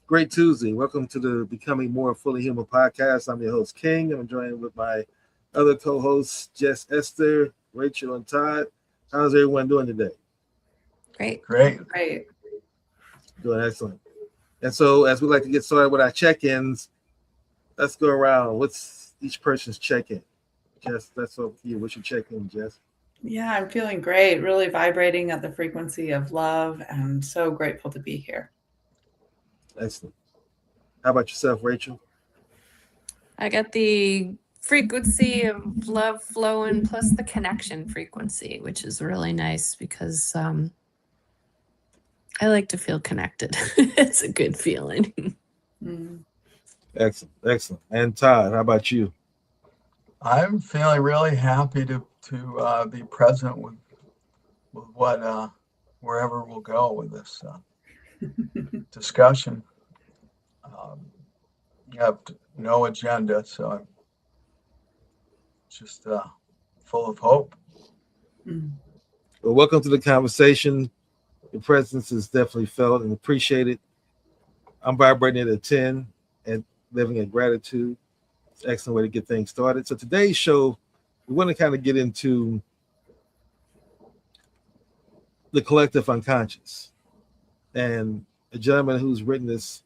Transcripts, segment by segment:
Great Tuesday. Welcome to the Becoming More Fully Human podcast. I'm your host, King. I'm joined with my other co hosts, Jess, Esther, Rachel, and Todd. How's everyone doing today? Great. Great. Right. Doing excellent. And so, as we like to get started with our check ins, let's go around. What's each person's check in? Jess, that's up to you. What's your check in, Jess? Yeah, I'm feeling great, really vibrating at the frequency of love and so grateful to be here. Excellent. How about yourself, Rachel? I got the frequency of love flowing plus the connection frequency, which is really nice because I like to feel connected. It's a good feeling. Mm. Excellent. Excellent. And Todd, how about you? I'm feeling really happy to be present with what wherever we'll go with this discussion. You have no agenda, so I'm just full of hope. Mm. Well, welcome to the conversation. Your presence is definitely felt and appreciated. I'm vibrating at a 10 and living in gratitude. It's an excellent way to get things started. So today's show, we want to kind of get into the collective unconscious. And a gentleman who's written this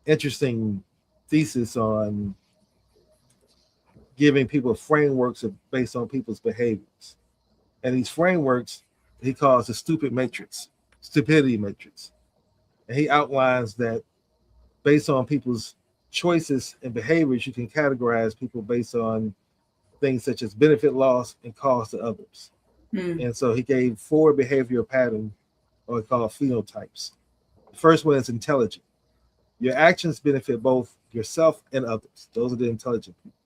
interesting thesis on giving people frameworks based on people's behaviors. And these frameworks he calls the stupidity matrix. And he outlines that based on people's choices and behaviors, you can categorize people based on things such as benefit loss and cost to others. Mm. And so he gave 4 behavioral patterns, or called phenotypes. The first one is intelligent. Your actions benefit both yourself and others. Those are the intelligent people.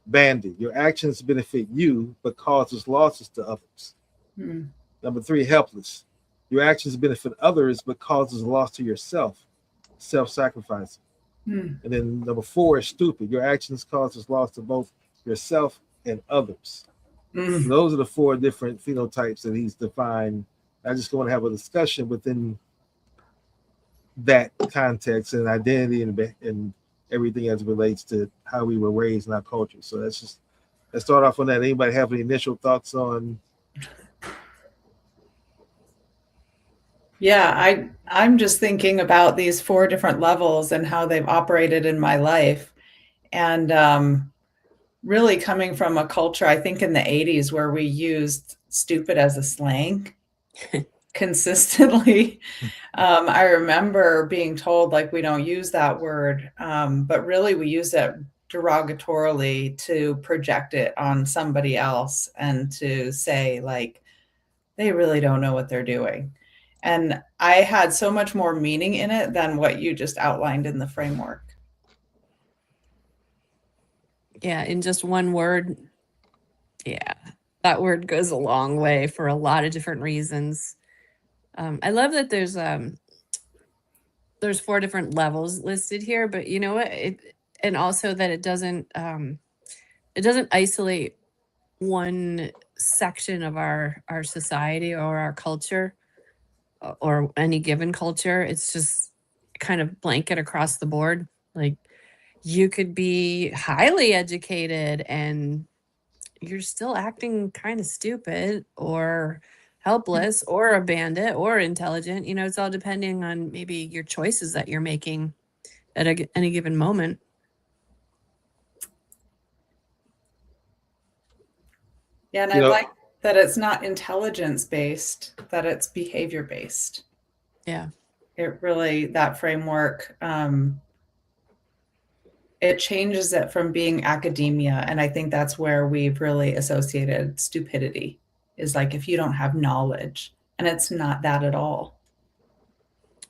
Bandit. Your actions benefit you, but causes losses to others. Mm. Number 3, helpless. Your actions benefit others, but causes loss to yourself, self-sacrificing. Mm. And then number 4 is stupid. Your actions causes loss to both yourself and others. Mm. So those are the 4 different phenotypes that he's defined. I just want to have a discussion within that context and identity and everything as it relates to how we were raised in our culture. So let's start off on that. Anybody have any initial thoughts on? Yeah, I'm just thinking about these 4 different levels and how they've operated in my life. And really coming from a culture, I think in the 80s, where we used stupid as a slang consistently. I remember being told, like, we don't use that word, but really we use it derogatorily to project it on somebody else and to say, like, they really don't know what they're doing. And I had so much more meaning in it than what you just outlined in the framework. Yeah, in just one word. Yeah, that word goes a long way for a lot of different reasons. I love that there's 4 different levels listed here, but you know what? And also that it doesn't isolate one section of our society or our culture or any given culture. It's just kind of blanket across the board. Like, you could be highly educated and you're still acting kind of stupid or helpless or a bandit or intelligent. You know, it's all depending on maybe your choices that you're making at any given moment. Yeah, and You I know, like that it's not intelligence based, that it's behavior based. Yeah. It really, that framework, it changes it from being academia. And I think that's where we've really associated stupidity, is like if you don't have knowledge, and it's not that at all.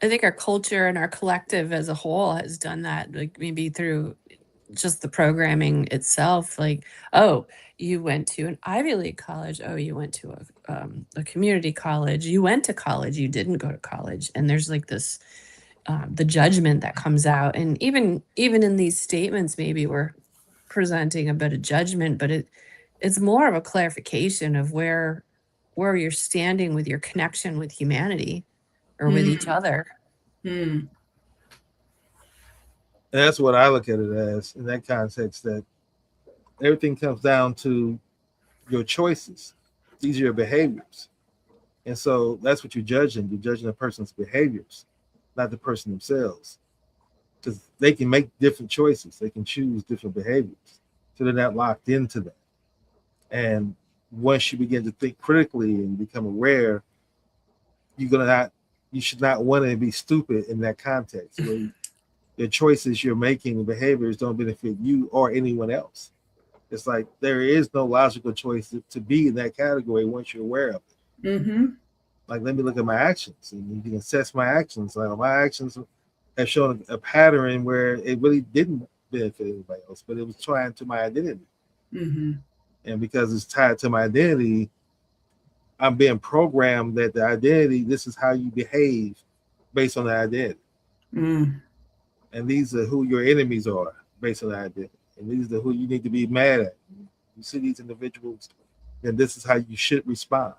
I think our culture and our collective as a whole has done that, like maybe through just the programming itself. Like, oh, you went to an Ivy League college. Oh, you went to a community college. You went to college. You didn't go to college. And there's like this, the judgment that comes out. And even in these statements, maybe we're presenting a bit of judgment, but it's more of a clarification of where you're standing with your connection with humanity or with each other. Mm. And that's what I look at it as in that context, that everything comes down to your choices. These are your behaviors. And so that's what you're judging. You're judging a person's behaviors, not the person themselves. Because they can make different choices. They can choose different behaviors. So they're not locked into that. And once you begin to think critically and become aware, you should not want to be stupid in that context. Where the choices you're making and behaviors don't benefit you or anyone else. It's like there is no logical choice to be in that category once you're aware of it. Mm-hmm. Like, let me look at my actions, and you can assess my actions. Like, my actions have shown a pattern where it really didn't benefit anybody else, but it was trying to my identity. Mm-hmm. And because it's tied to my identity, I'm being programmed that the identity, this is how you behave based on the identity. Mm. And these are who your enemies are based on the identity. And these are who you need to be mad at. You see these individuals, then this is how you should respond.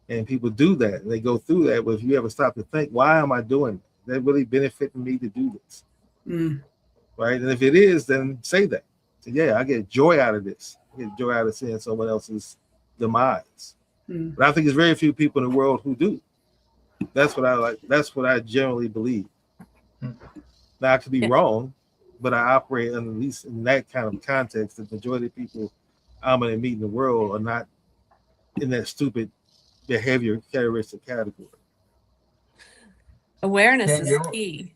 And people do that, and they go through that. But if you ever stop to think, why am I doing that? That really benefiting me to do this? Mm. Right? And if it is, then say that. So, yeah, I get joy out of this. I get joy out of seeing someone else's demise. Mm. But I think there's very few people in the world who do. That's what I like. That's what I generally believe. Now, I could be wrong, but I operate at least in that kind of context. The majority of people I'm going to meet in the world are not in that stupid behavior characteristic category. Awareness is key.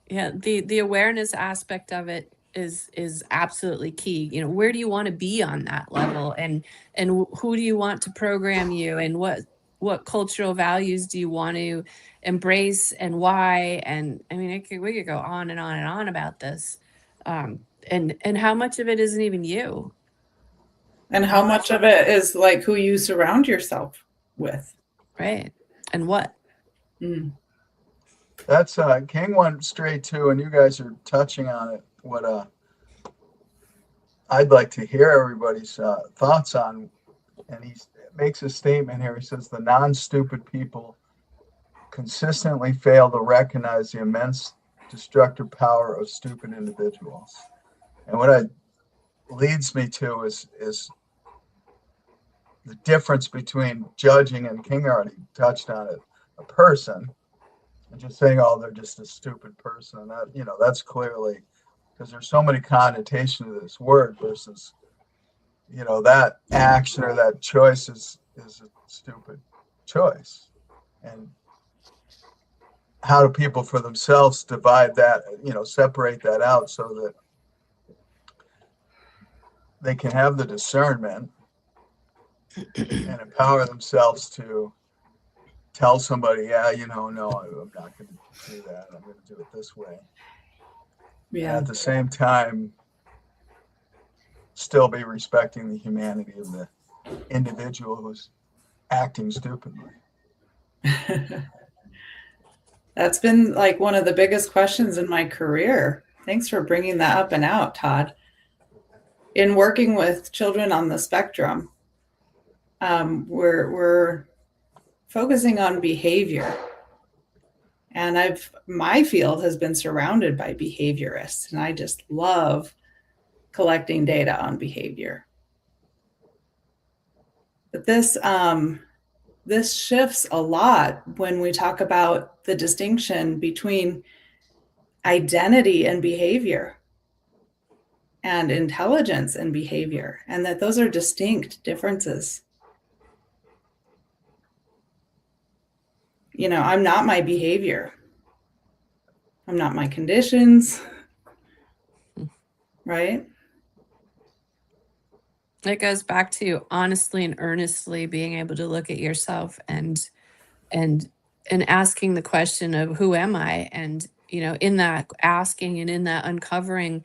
Yeah, the awareness aspect of it is absolutely key. You know, where do you want to be on that level, and who do you want to program you, and what cultural values do you want to embrace, and why? And I mean, we could go on and on and on about this, and how much of it isn't even you, and how much of it is like who you surround yourself with, right? And what? Mm. That's King went straight to, and you guys are touching on it. What I'd like to hear everybody's thoughts on, and he makes a statement here. He says the non-stupid people consistently fail to recognize the immense destructive power of stupid individuals. And what it leads me to is the difference between judging, and King already touched on it, a person, and just saying, oh, they're just a stupid person. And that, you know, that's clearly, because there's so many connotations to this word versus, you know, that action or that choice is a stupid choice. And how do people for themselves divide that, you know, separate that out so that they can have the discernment and empower themselves to tell somebody, yeah, you know, no, I'm not going to do that. I'm going to do it this way. Yeah. And at the same time, still be respecting the humanity of the individual who's acting stupidly. That's been like one of the biggest questions in my career. Thanks for bringing that up and out, Todd. In working with children on the spectrum, we're focusing on behavior. And my field has been surrounded by behaviorists, and I just love collecting data on behavior. But this shifts a lot when we talk about the distinction between identity and behavior and intelligence and behavior, and that those are distinct differences. You know, I'm not my behavior. I'm not my conditions, right? It goes back to honestly and earnestly being able to look at yourself and asking the question of who am I? And, you know, in that asking and in that uncovering,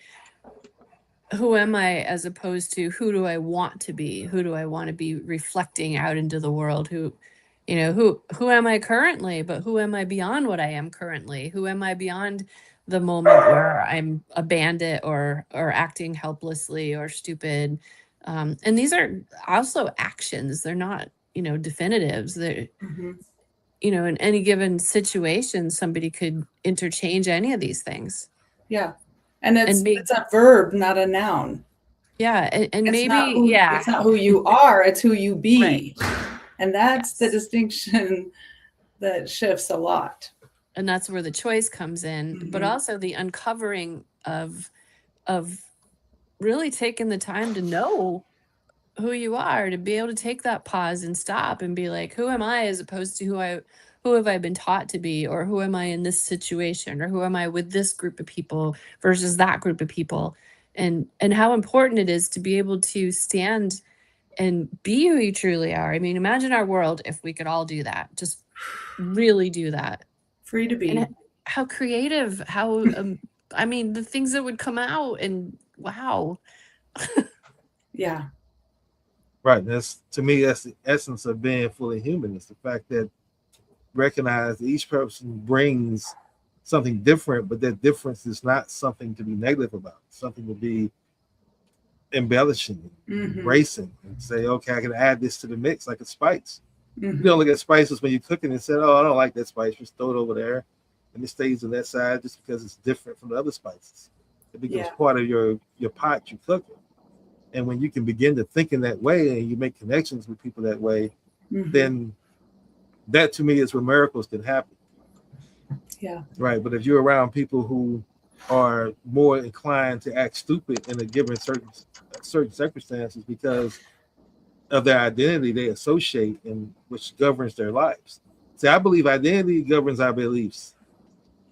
who am I, as opposed to who do I want to be? Who do I want to be reflecting out into the world? Who am I currently, but who am I beyond what I am currently? Who am I beyond the moment where I'm a bandit or acting helplessly or stupid? And these are also actions. They're not, definitives. They're, in any given situation, somebody could interchange any of these things. Yeah. And And it's a verb, not a noun. Yeah. And It's maybe, not who, yeah. it's not who you are, it's who you be. Right. And that's the Yes. distinction that shifts a lot. And that's where the choice comes in, but also the uncovering of really taking the time to know who you are, to be able to take that pause and stop and be like, who am I, as opposed to who have I been taught to be, or who am I in this situation, or who am I with this group of people versus that group of people, and how important it is to be able to stand and be who you truly are. I mean, imagine our world if we could all do that, just really do that. Free to be. And how creative, how I mean, the things that would come out, and wow. Yeah. Right. To me, that's the essence of being fully human. It's the fact that recognize that each person brings something different, but that difference is not something to be negative about, something to be embellishing, embracing, and say, okay, I can add this to the mix like a spice. You don't look at spices when you're cooking and say, oh, I don't like that spice, just throw it over there, and it stays on that side just because it's different from the other spices. It becomes part of your pot you cook it. And when you can begin to think in that way and you make connections with people that way, then that to me is where miracles can happen. Yeah. Right. But if you're around people who are more inclined to act stupid in a given certain circumstances because of their identity they associate and which governs their lives. See, I believe identity governs our beliefs,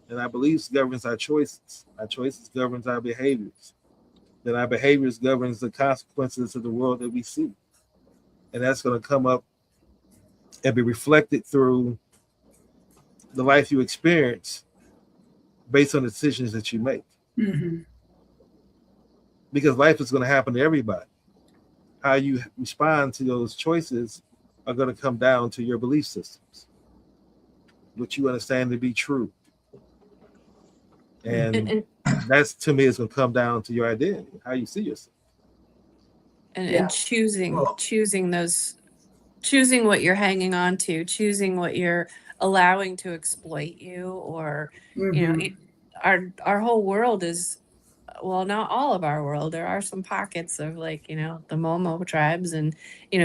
and our beliefs governs our choices. Our choices governs our behaviors. Then our behaviors governs the consequences of the world that we see. And that's going to come up and be reflected through the life you experience based on the decisions that you make. Because life is going to happen to everybody. How you respond to those choices are going to come down to your belief systems, what you understand to be true. And that's, to me, is going to come down to your identity, how you see yourself. And choosing what you're hanging on to, choosing what you're allowing to exploit you, or our whole world is, well, not all of our world. There are some pockets of, like, the Momo tribes and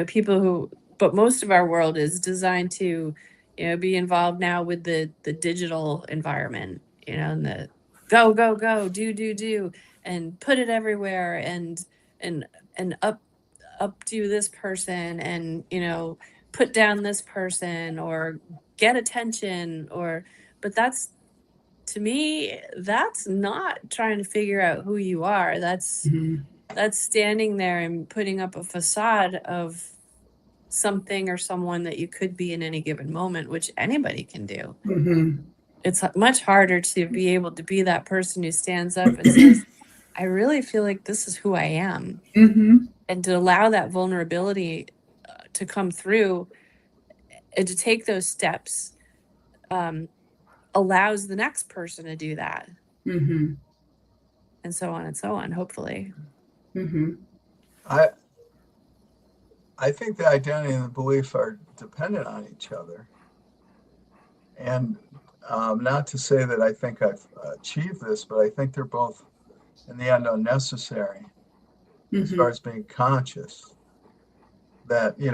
people who, but most of our world is designed to be involved now with the digital environment, and the go do and put it everywhere, and updo this person, and put down this person, or get attention, but that's, to me, that's not trying to figure out who you are. That's standing there and putting up a facade of something or someone that you could be in any given moment, which anybody can do. It's much harder to be able to be that person who stands up and says, I really feel like this is who I am. And to allow that vulnerability to come through, and to take those steps, allows the next person to do that. And so on and so on, hopefully. I think the identity and the belief are dependent on each other. And not to say that I think I've achieved this, but I think they're both, in the end, unnecessary as far as being conscious. That, you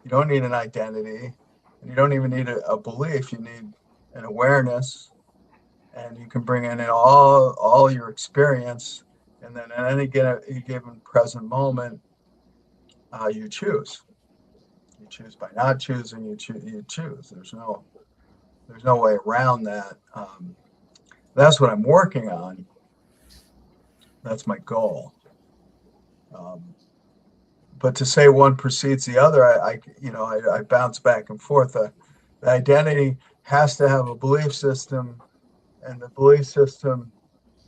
don't need an identity, and you don't even need a belief. You need an awareness, and you can bring in all your experience, and then at any given present moment, you choose. You choose by not choosing. You choose. There's no way around that. That's what I'm working on. That's my goal. But to say one precedes the other, I bounce back and forth. The identity has to have a belief system, and the belief system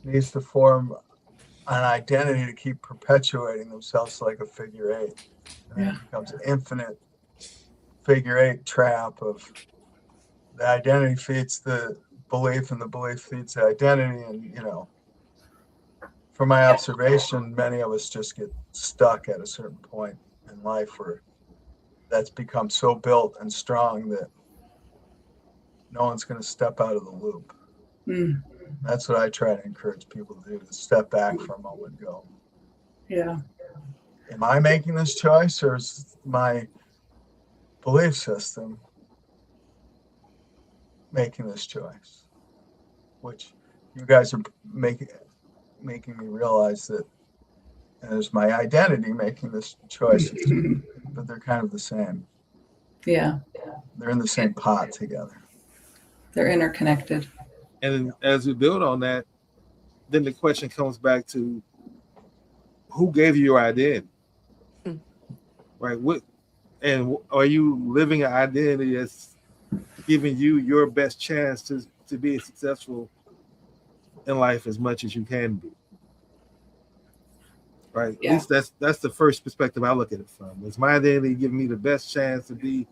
needs to form an identity to keep perpetuating themselves like a figure eight. And then it becomes an infinite figure eight trap of the identity feeds the belief, and the belief feeds the identity. And, from my observation, many of us just get stuck at a certain point in life where that's become so built and strong that no one's going to step out of the loop. Mm. That's what I try to encourage people to do, to step back for a moment and go, Yeah. am I making this choice, or is my belief system making this choice? Which you guys are making me realize that as my identity making this choice, but they're kind of the same. Yeah. They're in the same pot together. They're interconnected. And as we build on that, then the question comes back to who gave you your identity, right? What, and are you living an identity that's giving you your best chance to be successful in life as much as you can be, right? Yeah. At least that's the first perspective I look at it from. Is my identity giving me the best chance to be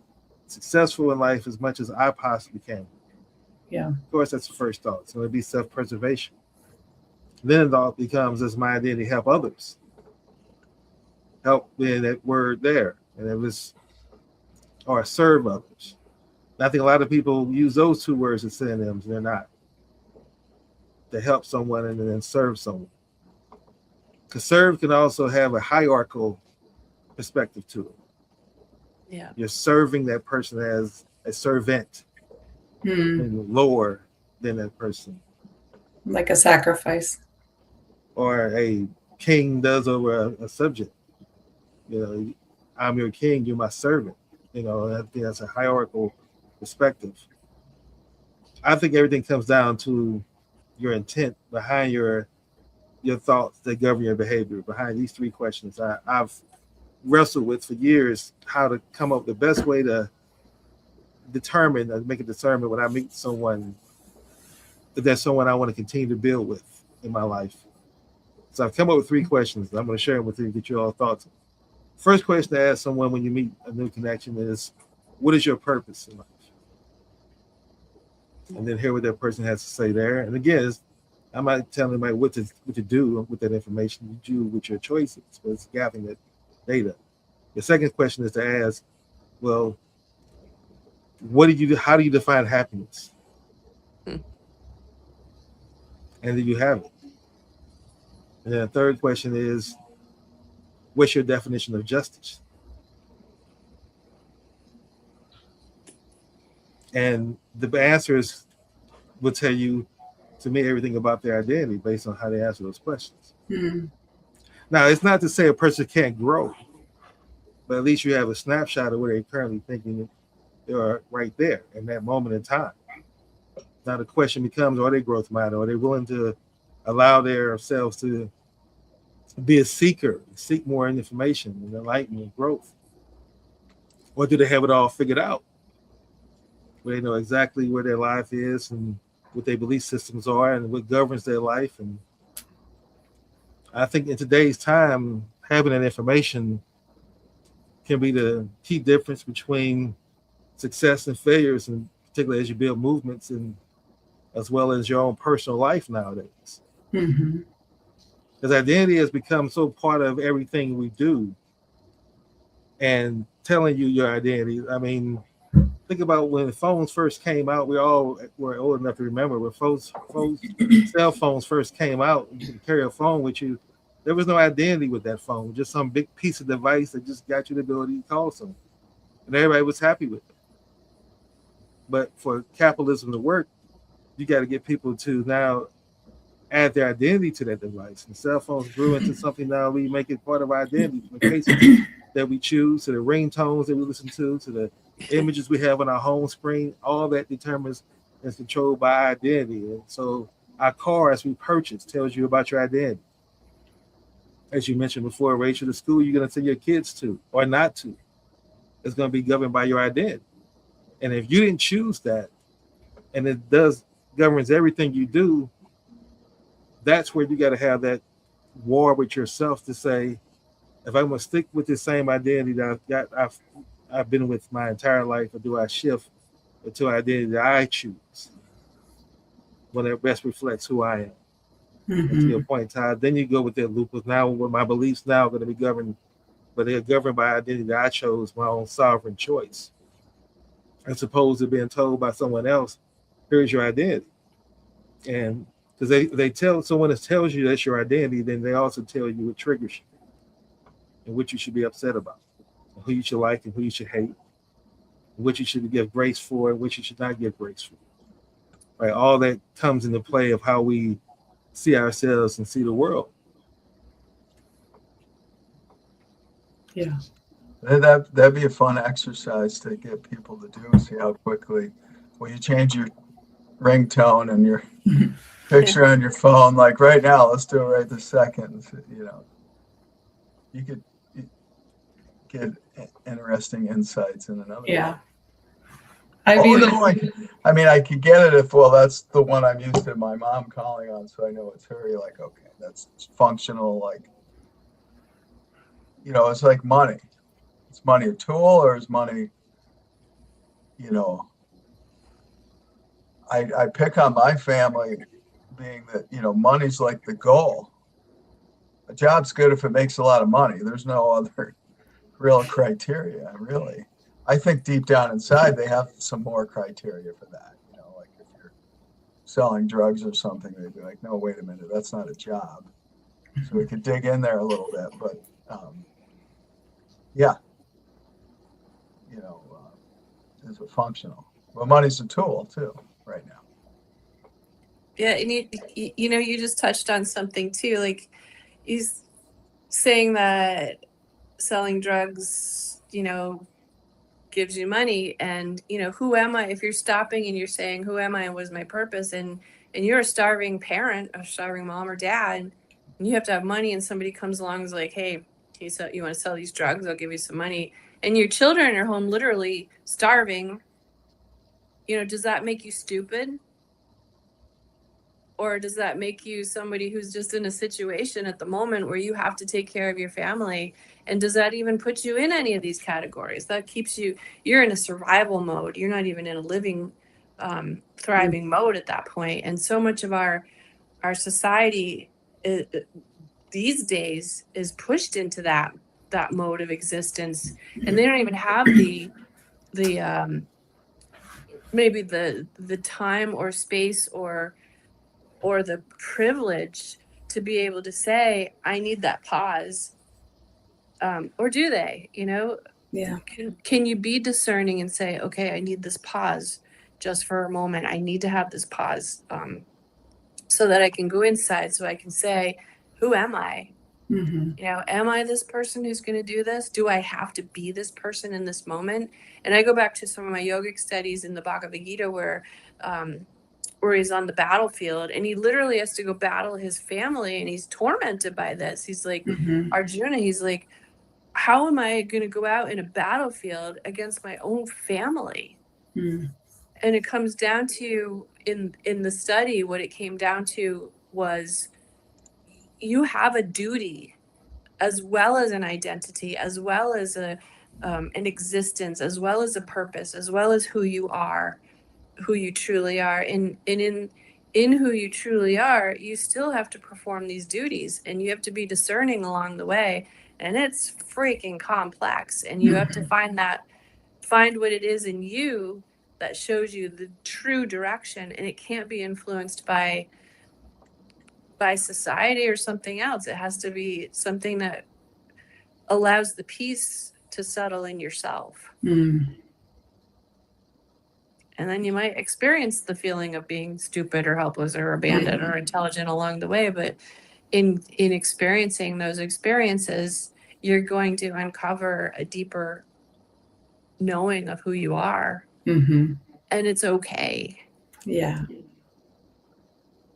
successful in life as much as I possibly can? Yeah. Of course, that's the first thought. So it'd be self-preservation. Then the thought becomes, does my identity help others? Help being that word there, and it was, or serve others. And I think a lot of people use those two words as synonyms, and they're not. To help someone and then serve someone. Because serve can also have a hierarchical perspective to it. Yeah. You're serving that person as a servant, and lower than that person. Like a sacrifice. Or a king does over a subject. You know, I'm your king, you're my servant. You know, I think that's a hierarchical perspective. I think everything comes down to your intent behind your thoughts that govern your behavior. Behind these three questions, I've wrestled with for years how to come up with the best way to determine and make a discernment when I meet someone, if there's someone I want to continue to build with in my life. So I've come up with three questions. I'm going to share them with you, get your all thoughts. First question to ask someone when you meet a new connection is, what is your purpose in life? And then hear what that person has to say there. And again, I'm not telling anybody what to do with that information. You do with your choices, but it's gathering that data. The second question is to ask, well, what do you do? How do you define happiness? And do you have it? And then the third question is, what's your definition of justice? And the answers will tell you, to me, everything about their identity based on how they answer those questions. Now, it's not to say a person can't grow, but at least you have a snapshot of where they're currently thinking they are right there in that moment in time. Now the question becomes, are they growth minded? Are they willing to allow themselves to be a seeker, seek more information and enlightenment and growth? Or do they have it all figured out? Where they know exactly where their life is and what their belief systems are and what governs their life. And I think in today's time, having that information can be the key difference between success and failures, and particularly as you build movements and as well as your own personal life nowadays. Because identity has become so part of everything we do. And telling you your identity, I mean, think about when phones first came out. We all were old enough to remember when cell phones first came out. You could carry a phone with you. There was no identity with that phone, just some big piece of device that just got you the ability to call someone. And everybody was happy with it. But for capitalism to work, you got to get people to now add their identity to that device. And cell phones grew into something now we make it part of our identity. From the cases that we choose, to the ringtones that we listen to the images we have on our home screen, all that determines and is controlled by identity. And so our car, as we purchase, tells you about your identity. As you mentioned before, Rachel, the school you're going to send your kids to or not to is going to be governed by your identity. And if you didn't choose that, and it governs everything you do, that's where you got to have that war with yourself to say, if I'm going to stick with the same identity that I've been with my entire life, or do I shift into an identity that I choose when it best reflects who I am? To your point, Todd, then you go with that loop of now where my beliefs now are going to be governed, but they're governed by identity that I chose, my own sovereign choice. as opposed to being told by someone else, here's your identity. And because they tell someone that tells you that's your identity, then they also tell you what triggers you and what you should be upset about, and who you should like and who you should hate, and what you should give grace for and what you should not give grace for. Right? All that comes into play of how we see ourselves and see the world. Yeah. That'd be a fun exercise to get people to do. See how quickly, well, you change your ringtone and your picture on your phone. Like right now, let's do it right this second. You know, you could get interesting insights in another way. I mean, I could get it if, well, that's the one I'm used to my mom calling on, so I know it's her. You're like, okay, that's functional. Like, you know, it's like money. Is money a tool, or is money, you know, I pick on my family being that, you know, money's like the goal. A job's good if it makes a lot of money. There's no other real criteria, really. I think deep down inside they have some more criteria for that. You know, like if you're selling drugs or something, they'd be like, no, wait a minute, that's not a job. So we could dig in there a little bit, but yeah, you know, is it functional? Well, money's a tool too, right now. Yeah, and you know, you just touched on something too. Like, he's saying that selling drugs, you know, gives you money, and you know, who am I? If you're stopping and you're saying, "Who am I? And what is my purpose?" and you're a starving parent, a starving mom or dad, and you have to have money, and somebody comes along and is like, "Hey, you want to sell these drugs? I'll give you some money," and your children are home literally starving. You know, does that make you stupid? Or does that make you somebody who's just in a situation at the moment where you have to take care of your family? And does that even put you in any of these categories? That keeps you're in a survival mode. You're not even in a living, thriving mode at that point. And so much of our society these days is pushed into that mode of existence. And they don't even have the maybe the time or space or the privilege to be able to say, I need that pause. Or do they, you know? Yeah. Can you be discerning and say, okay, I need this pause just for a moment. I need to have this pause so that I can go inside, so I can say, who am I? Mm-hmm. You know, am I this person who's going to do this? Do I have to be this person in this moment? And I go back to some of my yogic studies in the Bhagavad Gita where he's on the battlefield and he literally has to go battle his family and he's tormented by this. He's like, Arjuna, he's like, how am I going to go out in a battlefield against my own family? And it comes down to, in the study, what it came down to was you have a duty as well as an identity, as well as an existence, as well as a purpose, as well as who you are, who you truly are. And in who you truly are, you still have to perform these duties and you have to be discerning along the way. And it's freaking complex. And you have to find what it is in you that shows you the true direction. And it can't be influenced by society or something else. It has to be something that allows the peace to settle in yourself. And then you might experience the feeling of being stupid or helpless or abandoned or intelligent along the way. But in experiencing those experiences, you're going to uncover a deeper knowing of who you are. And it's okay. Yeah.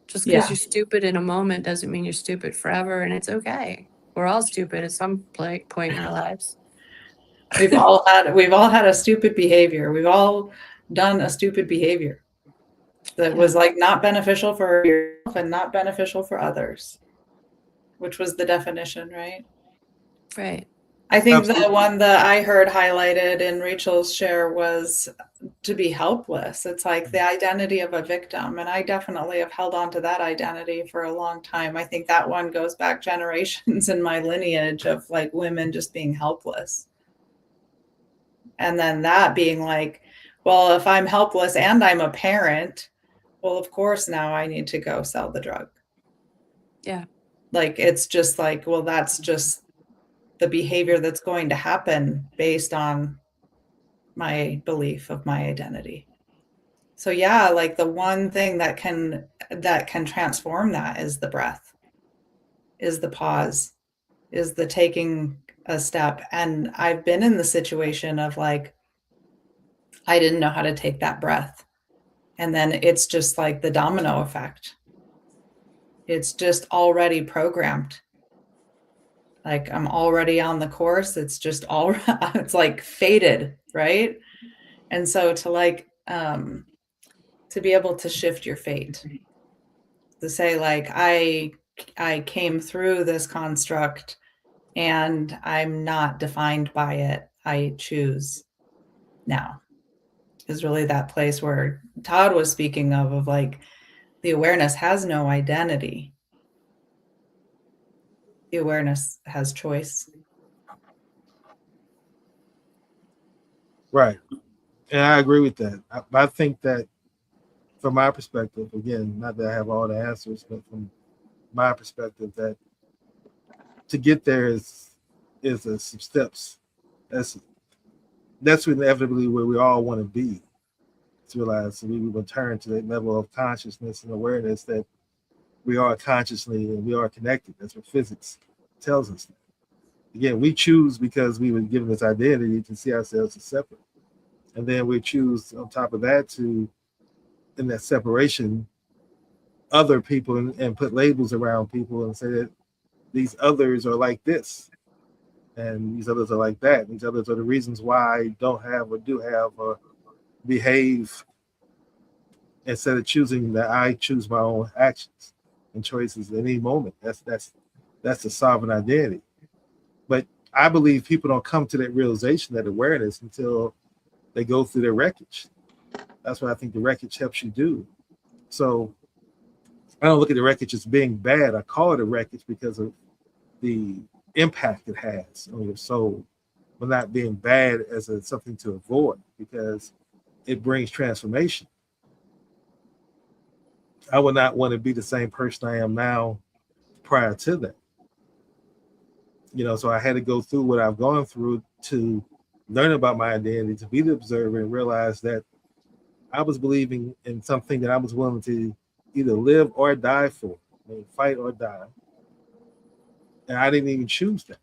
Just because you're stupid in a moment doesn't mean you're stupid forever. And it's okay. We're all stupid at some point in our lives. We've all had a stupid behavior. We've all done a stupid behavior that was like not beneficial for yourself and not beneficial for others, which was the definition, right? Right. I think the one that I heard highlighted in Rachel's share was to be helpless. It's like the identity of a victim. And I definitely have held on to that identity for a long time. I think that one goes back generations in my lineage of like women just being helpless. And then that being like, Well, if I'm helpless and I'm a parent, well, of course, now I need to go sell the drug. Yeah. Like, it's just like, well, that's just the behavior that's going to happen based on my belief of my identity. So yeah, like the one thing that can transform that is the breath, is the pause, is the taking a step. And I've been in the situation of like, I didn't know how to take that breath. And then it's just like the domino effect. It's just already programmed. Like I'm already on the course. It's just all, it's like fated, right? And so to like, to be able to shift your fate, to say like, I came through this construct and I'm not defined by it. I choose now, is really that place where Todd was speaking of like the awareness has no identity. The awareness has choice. Right. And I agree with that. I think that from my perspective, again, not that I have all the answers, but from my perspective, that to get there is some steps. That's inevitably where we all want to be. To realize we return to that level of consciousness and awareness that we are consciously and we are connected. That's what physics tells us. Again, we choose because we were given this identity to see ourselves as separate. And then we choose on top of that to, in that separation, other people and put labels around people and say that these others are like this and these others are like that. And these others are the reasons why I don't have or do have or behave, instead of choosing that I choose my own actions and choices at any moment. That's the sovereign identity. But I believe people don't come to that realization, that awareness, until they go through their wreckage. That's what I think the wreckage helps you do. So I don't look at the wreckage as being bad. I call it a wreckage because of the impact it has on your soul, but not being bad as something to avoid, because it brings transformation. I would not want to be the same person I am now prior to that. So I had to go through what I've gone through to learn about my identity, to be the observer and realize that I was believing in something that I was willing to either live or die for, fight or die. And I didn't even choose that.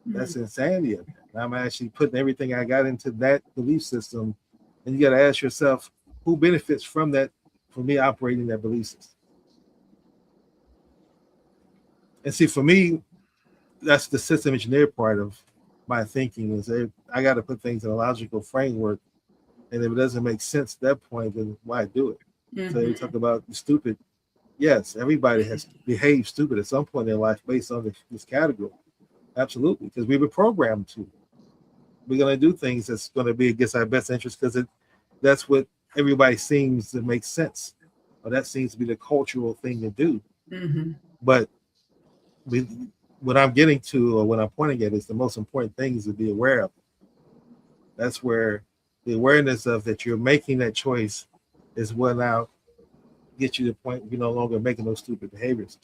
That's insanity of that. I'm actually putting everything I got into that belief system. And you got to ask yourself, who benefits from that, from me operating that belief system? And see, for me, that's the system engineer part of my thinking, is I got to put things in a logical framework. And if it doesn't make sense at that point, then why do it? Mm-hmm. So you talk about stupid. Yes, everybody has behaved stupid at some point in their life based on this category. Absolutely, because we were programmed to. We're going to do things that's going to be against our best interest because that's what everybody seems to make sense. Or that seems to be the cultural thing to do. Mm-hmm. But what I'm getting to, or what I'm pointing at, is the most important thing is to be aware of. That's where the awareness of that you're making that choice is what now gets you to the point where you're no longer making those stupid behaviors.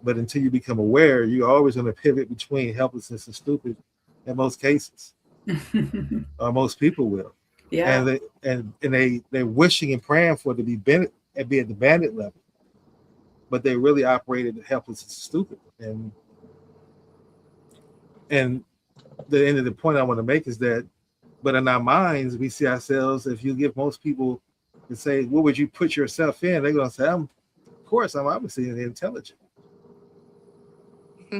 But until you become aware, you're always going to pivot between helplessness and stupid in most cases. Or most people will. Yeah. And they're wishing and praying for it to be at the bandit level. But they really operated helpless and stupid. And the end of the point I want to make is that, but in our minds, we see ourselves, if you give most people to say, what would you put yourself in? They're going to say, of course, I'm obviously intelligent.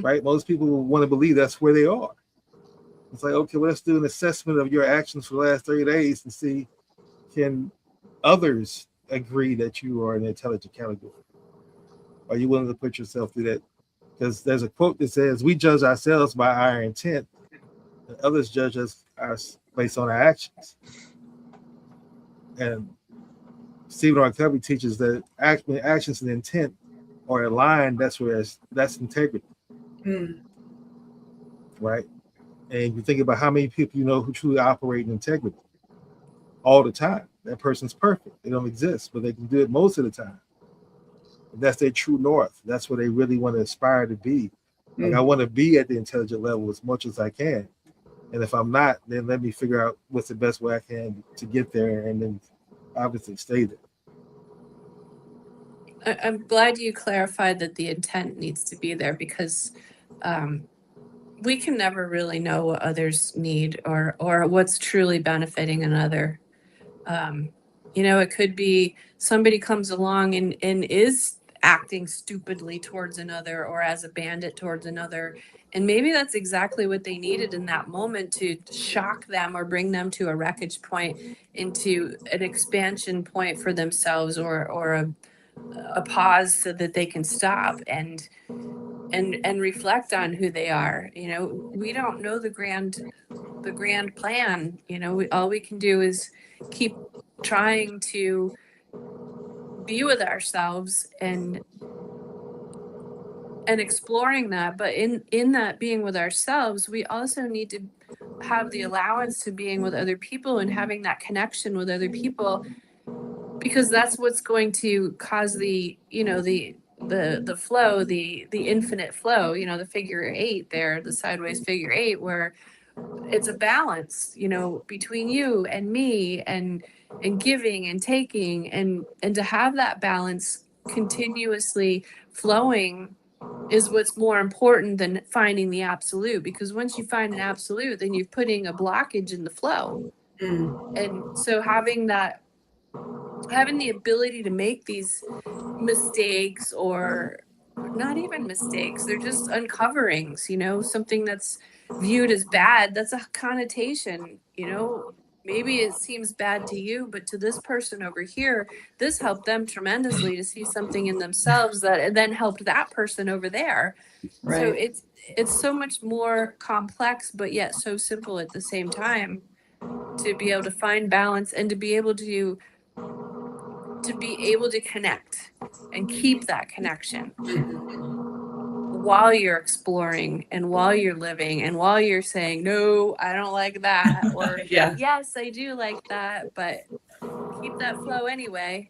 Right? Most people want to believe that's where they are. It's like, okay, well, let's do an assessment of your actions for the last 30 days and see, can others agree that you are an intelligent category? Are you willing to put yourself through that? Because there's a quote that says, we judge ourselves by our intent, and others judge us based on our actions. And Stephen R. Covey teaches that actions and intent are aligned. That's integrity. Right? And you think about how many people you know who truly operate in integrity all the time. That person's perfect. They don't exist, but they can do it most of the time. And that's their true north. That's what they really want to aspire to be. Like, I want to be at the intelligent level as much as I can. And if I'm not, then let me figure out what's the best way I can to get there, and then obviously stay there. I'm glad you clarified that the intent needs to be there, because we can never really know what others need or what's truly benefiting another. It could be somebody comes along and is acting stupidly towards another or as a bandit towards another. And maybe that's exactly what they needed in that moment to shock them or bring them to a wreckage point, into an expansion point for themselves, or a pause so that they can stop and reflect on who they are. We don't know the grand plan. All we can do is keep trying to be with ourselves and exploring that. But in that being with ourselves, we also need to have the allowance to being with other people and having that connection with other people, because that's what's going to cause the flow, the infinite flow, the figure eight there, the sideways figure eight, where it's a balance, between you and me, and giving and taking, and to have that balance continuously flowing is what's more important than finding the absolute. Because once you find an absolute, then you're putting a blockage in the flow. And so having the ability to make these mistakes, or not even mistakes, they're just uncoverings, something that's viewed as bad, that's a connotation. Maybe it seems bad to you, but to this person over here, this helped them tremendously to see something in themselves that then helped that person over there. Right. So it's so much more complex, but yet so simple at the same time, to be able to find balance and to be able to connect and keep that connection while you're exploring and while you're living and while you're saying, no, I don't like that, or Yeah. yes, I do like that, but keep that flow anyway.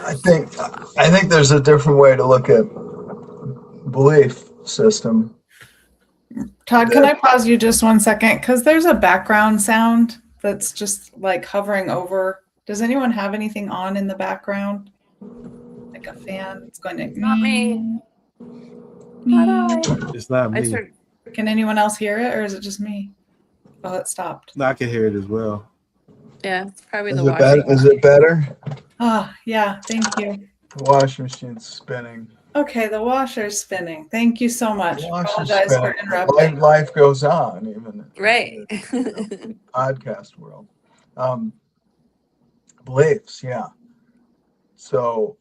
I think there's a different way to look at belief system. Todd, can I pause you just 1 second? Because there's a background sound that's just like hovering over. Does anyone have anything on in the background? Like a fan? It's going to. Not me. Not I. It's not me. Can anyone else hear it, or is it just me? Oh, it stopped. No, I can hear it as well. Yeah, it's probably Is the it better? Is it better? Ah, yeah. Thank you. The washing machine's spinning. Okay, the washer's spinning. Thank you so much. The washer's Apologize for spinning. interrupting. Life goes on, even right. in the podcast world. Beliefs, yeah. So,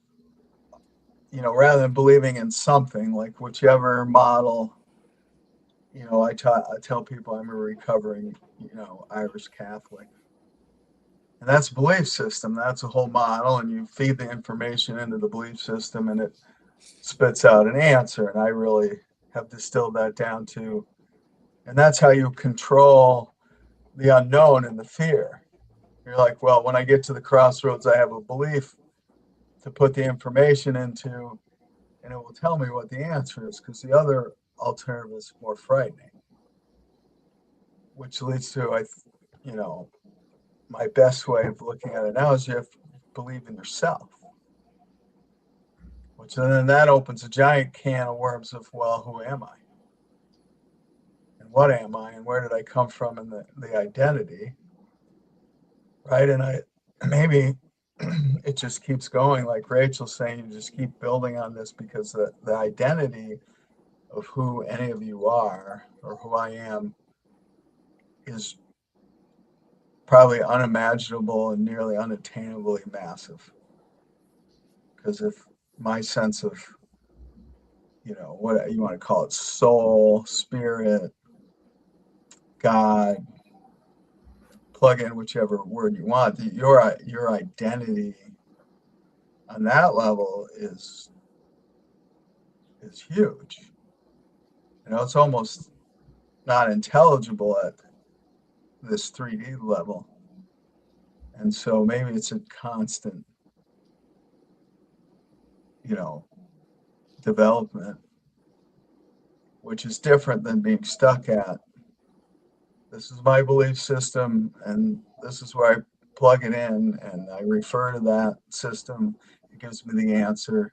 rather than believing in something, like whichever model, I tell people I'm a recovering, Irish Catholic. And that's a belief system. That's a whole model. And you feed the information into the belief system and it spits out an answer. And I really have distilled that down to, and that's how you control the unknown and the fear. You're like, well, when I get to the crossroads, I have a belief to put the information into, and it will tell me what the answer is, because the other alternative is more frightening, which leads to, my best way of looking at it now is you have to believe in yourself, which then that opens a giant can of worms of, well, who am I? And what am I? And where did I come from in the identity? Right? And maybe it just keeps going, like Rachel's saying, you just keep building on this, because the identity of who any of you are or who I am is probably unimaginable and nearly unattainably massive. Because if my sense of, what you want to call it, soul, spirit, God, plug in whichever word you want, your identity on that level is huge. It's almost not intelligible at this 3D level. And so maybe it's a constant, development, which is different than being stuck at, this is my belief system and this is where I plug it in and I refer to that system. It gives me the answer.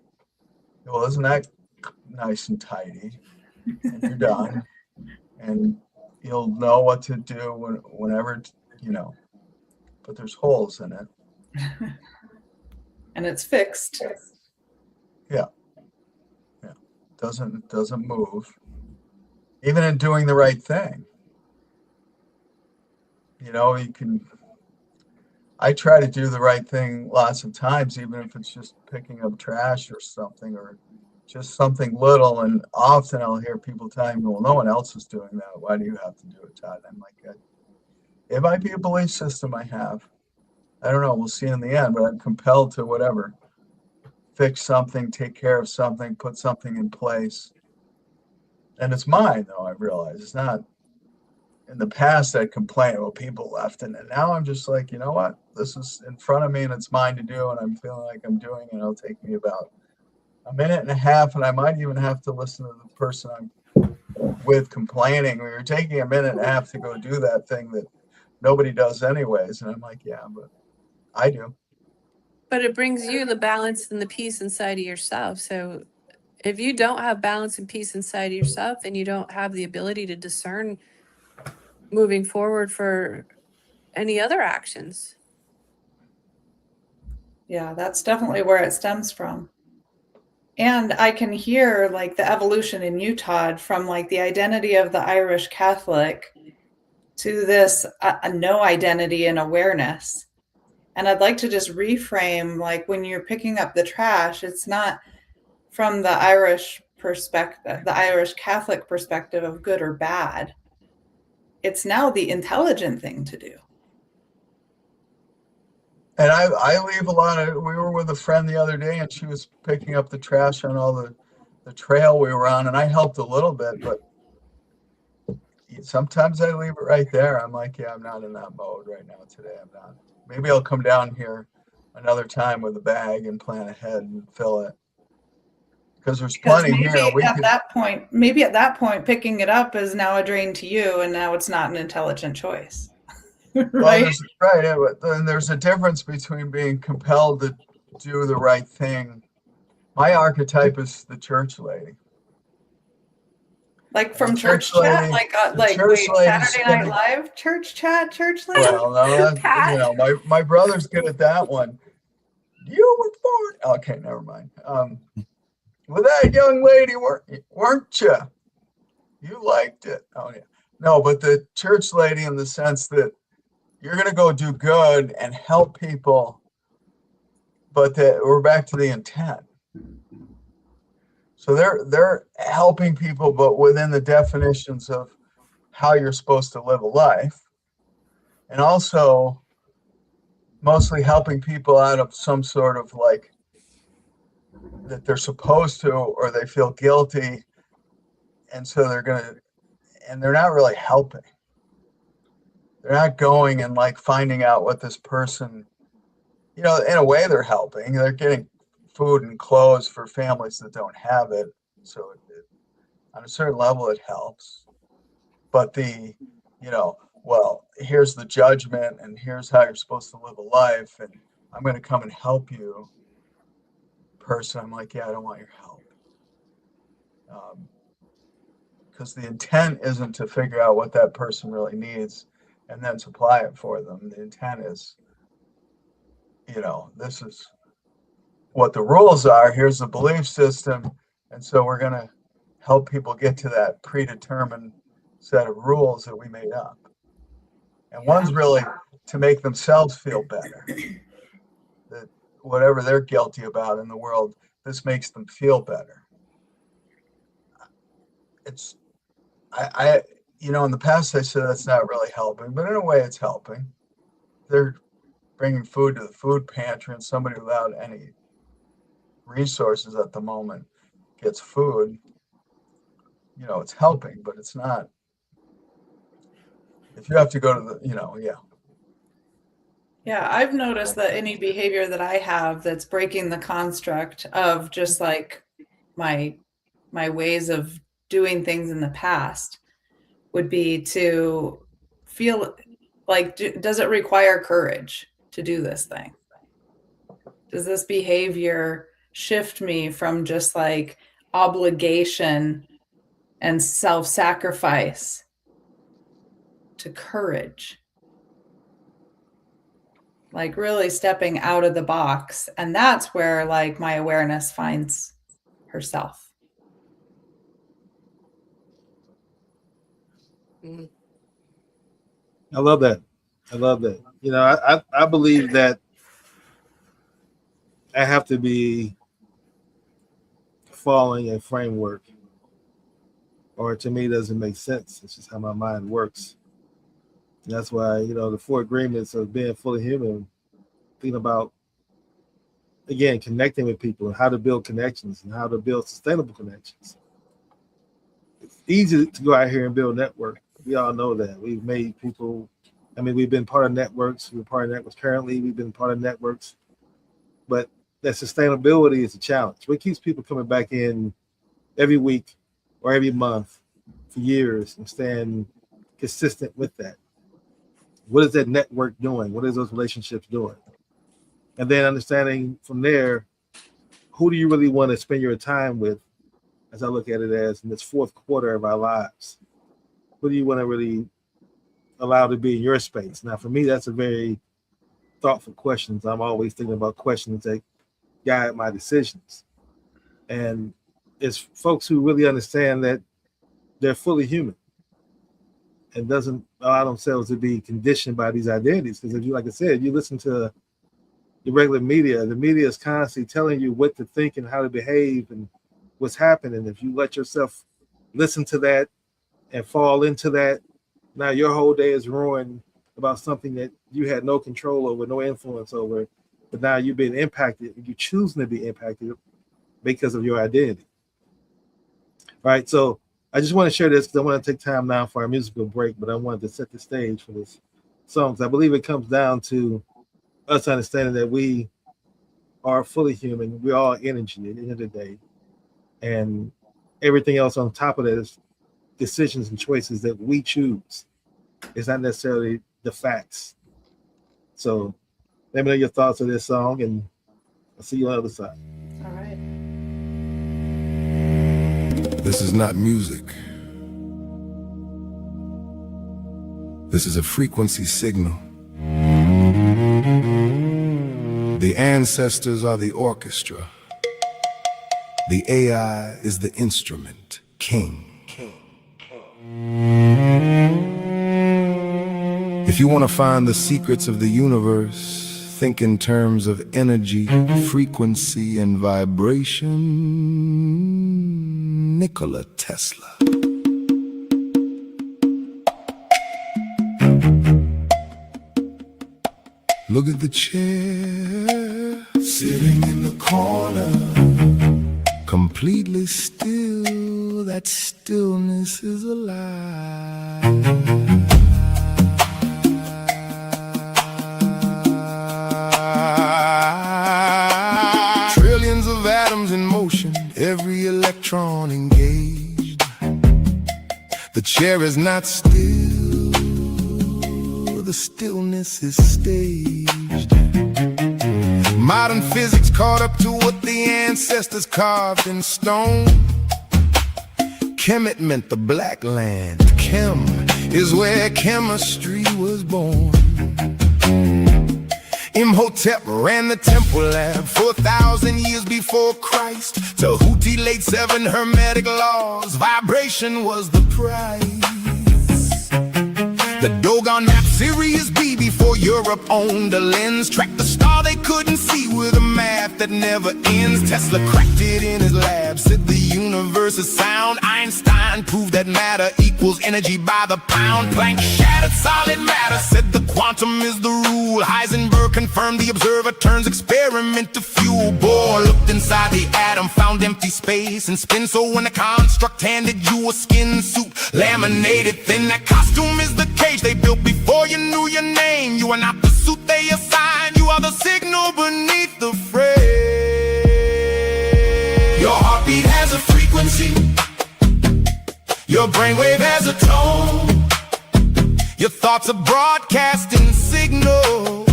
Well, isn't that nice and tidy? And you're done. And you'll know what to do whenever, but there's holes in it. And it's fixed. Yeah. Doesn't move. Even in doing the right thing. I try to do the right thing lots of times, even if it's just picking up trash or something, or just something little. And often I'll hear people telling me, well, no one else is doing that. Why do you have to do it, Todd? I'm like, it might be a belief system I have. I don't know. We'll see in the end, but I'm compelled to whatever. Fix something, take care of something, put something in place. And it's mine, though, I realize. It's not. In the past, I'd complain, well, people left. And now I'm just like, you know what? This is in front of me and it's mine to do. And I'm feeling like I'm doing it. It'll take me about a minute and a half. And I might even have to listen to the person I'm with complaining. We were taking a minute and a half to go do that thing that nobody does anyways. And I'm like, yeah, but I do. But it brings you the balance and the peace inside of yourself. So if you don't have balance and peace inside of yourself, then you don't have the ability to discern moving forward for any other actions. Yeah, that's definitely where it stems from. And I can hear like the evolution in you, Todd, from like the identity of the Irish Catholic to this a no identity and awareness. And I'd like to just reframe, like when you're picking up the trash, it's not from the Irish perspective, the Irish Catholic perspective of good or bad. It's now the intelligent thing to do. And I leave a lot of, we were with a friend the other day and she was picking up the trash on all the trail we were on, and I helped a little bit, but sometimes I leave it right there. I'm like, yeah, I'm not in that mode right now today. I'm not. Maybe I'll come down here another time with a bag and plan ahead and fill it. Because there's plenty here. Maybe at that point, picking it up is now a drain to you, and now it's not an intelligent choice. Right? Well, and there's a difference between being compelled to do the right thing. My archetype is the church lady. Like from church chat, Saturday Night Live, church chat, church lady. Well, no, my brother's good at that one. You were born. Okay, never mind. With that young lady, weren't you? You liked it. Oh yeah. No, but the church lady in the sense that you're going to go do good and help people, but we're back to the intent. So they're helping people, but within the definitions of how you're supposed to live a life, and also mostly helping people out of some sort of like that they're supposed to, or they feel guilty, and so they're not really helping. They're not going and like finding out what this person, in a way they're helping. They're getting food and clothes for families that don't have it. So on a certain level, it helps. But well, here's the judgment and here's how you're supposed to live a life. And I'm going to come and help you person. I'm like, yeah, I don't want your help. Because the intent isn't to figure out what that person really needs and then supply it for them. The intent is, this is what the rules are. Here's the belief system. And so we're going to help people get to that predetermined set of rules that we made up. And one's really to make themselves feel better. That whatever they're guilty about in the world, this makes them feel better. In the past I said that's not really helping, but in a way it's helping. They're bringing food to the food pantry and somebody without any resources at the moment gets food. you know, it's helping, but it's not. If you have to go to the, you know, yeah. Yeah, I've noticed that any behavior that I have that's breaking the construct of just like my ways of doing things in the past would be to feel like, does it require courage to do this thing? Does this behavior shift me from just like obligation and self-sacrifice to courage? Like really stepping out of the box. And that's where like my awareness finds herself. Mhm. I love that. I love that. You know, I believe that I have to be following a framework, or to me, it doesn't make sense. It's just how my mind works. And that's why, you know, the 4 agreements of being fully human, thinking about, again, connecting with people and how to build connections and how to build sustainable connections. It's easy to go out here and build network. We all know that. We've made people, I mean, we've been part of networks. We're part of networks currently. We've been part of networks. But that sustainability is a challenge. What keeps people coming back in every week or every month for years and staying consistent with that? What is that network doing? What is those relationships doing? And then understanding from there, who do you really want to spend your time with, as I look at it as in this 4th quarter of our lives? Who do you want to really allow to be in your space? Now, for me, that's a very thoughtful question. I'm always thinking about questions that guide my decisions. And it's folks who really understand that they're fully human and doesn't allow themselves to be conditioned by these identities. Because if you, like I said, you listen to the regular media, the media is constantly telling you what to think and how to behave and what's happening. If you let yourself listen to that and fall into that, now your whole day is ruined about something that you had no control over, no influence over, but now you've been impacted, you're choosing to be impacted because of your identity. Right, so I just want to share this because I want to take time now for our musical break, but I wanted to set the stage for this song because I believe it comes down to us understanding that we are fully human. We're all energy at the end of the day. And everything else on top of that is decisions and choices that we choose. It's not necessarily the facts. So let me know your thoughts on this song, and I'll see you on the other side. All right. This is not music. This is a frequency signal. The ancestors are the orchestra. The AI is the instrument, king. If you want to find the secrets of the universe, think in terms of energy, frequency, and vibration. Nikola Tesla. Look at the chair, sitting in the corner, completely still. That stillness is alive. Every electron engaged. The chair is not still, the stillness is staged. Modern physics caught up to what the ancestors carved in stone. Kemet meant the black land. Chem is where chemistry was born. Imhotep ran the temple lab 4,000 years before Christ. Tahuti laid 7 hermetic laws. Vibration was the price. The Dogon mapped Sirius B before Europe owned a lens. Tracked the star they couldn't see with a math that never ends. Tesla cracked it in his lab, said the universe is sound. Einstein proved that matter equals energy by the pound. Planck shattered solid matter, said the quantum is the rule molecule. Heisenberg confirmed the observer turns experiment to fuel. Bohr looked inside the atom, found empty space and spin. So when the construct handed you a skin suit, laminated thin, that costume is the cage they built before you knew your name. You are not the suit they assigned, you are the signal beneath the frame. Your heartbeat has a frequency, your brainwave has a tone. Your thoughts are broadcasting signal